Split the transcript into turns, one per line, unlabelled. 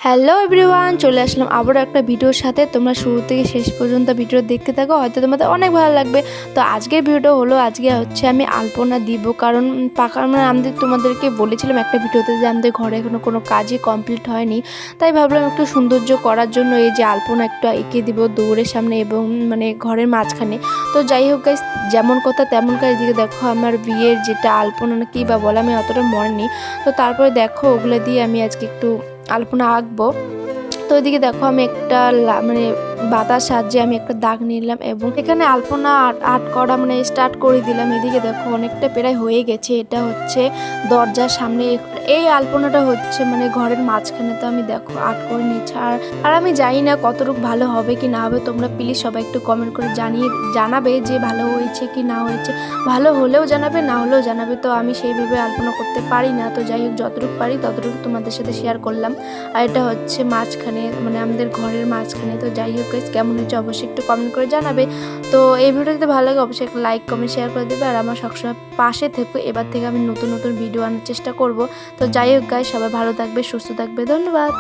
Hello everyone, চলে আসলাম আবারও একটা ভিডিওর সাথে। তোমরা শুরু থেকে শেষ পর্যন্ত ভিডিও দেখতে থাকো, হয়তো তোমাদের অনেক ভালো লাগবে। তো আজকের ভিডিওটা হলো, আজকে হচ্ছে আমি আলপনা দিব, কারণ আমাদের তোমাদেরকে বলেছিলাম একটা ভিডিওতে যে আমাদের ঘরে এখনো কোনো কাজই কমপ্লিট হয়নি। তাই ভাবলাম একটু সৌন্দর্য করার জন্য এই যে আলপনা একটু এঁকে দিব দৌড়ের সামনে এবং মানে ঘরের মাঝখানে। তো যাই হোক গাইস, যেমন কথা তেমন কাজ। এদিকে দেখো আমার বিয়ের যেটা আলপনা না কি বা বলে, আমি অতটা মনে নেই। তো তারপরে দেখো ওগুলো দিয়ে আমি আজকে একটু আলপনা আঁকবো। তো এদিকে দেখো আমি একটা মানে বাতার সাহায্যে আমি একটা দাগ নিলাম এবং এখানে আলপনা আর্ট করা মানে স্টার্ট করে দিলাম। এদিকে দেখো অনেকটা প্রায় হয়ে গেছে। এটা হচ্ছে দরজার সামনে, এই আলপনাটা হচ্ছে মানে ঘরের মাঝখানে। তো আমি দেখো আর্ট করে নিচ্ছি। আর আমি জানি না কতটুকু ভালো হবে কি না হবে, তোমরা প্লিজ সবাই একটু কমেন্ট করে জানাবে যে ভালো হয়েছে কি না হয়েছে। ভালো হলেও জানাবে, না হলেও জানাবে। তো আমি সেইভাবে আলপনা করতে পারি না, তো যাই হোক যতটুকু পারি ততটুকু তোমাদের সাথে শেয়ার করলাম। আর এটা হচ্ছে মাঝখানে, মানে আমাদের ঘরের মাঝখানে। তো যাই হোক গাইস, কেমন হয়েছে অবশ্যই একটু কমেন্ট করে জানাবে। তো এই ভিডিওটা যদি ভালো লাগে অবশ্যই একটা লাইক কমেন্ট শেয়ার করে দেবে। আর আমার সবসময় পাশে থেকো, এবার থেকে আমি নতুন নতুন ভিডিও আনার চেষ্টা করব। তো যাই হোক গাইস, সবাই ভালো থাকবে, সুস্থ থাকবে, ধন্যবাদ।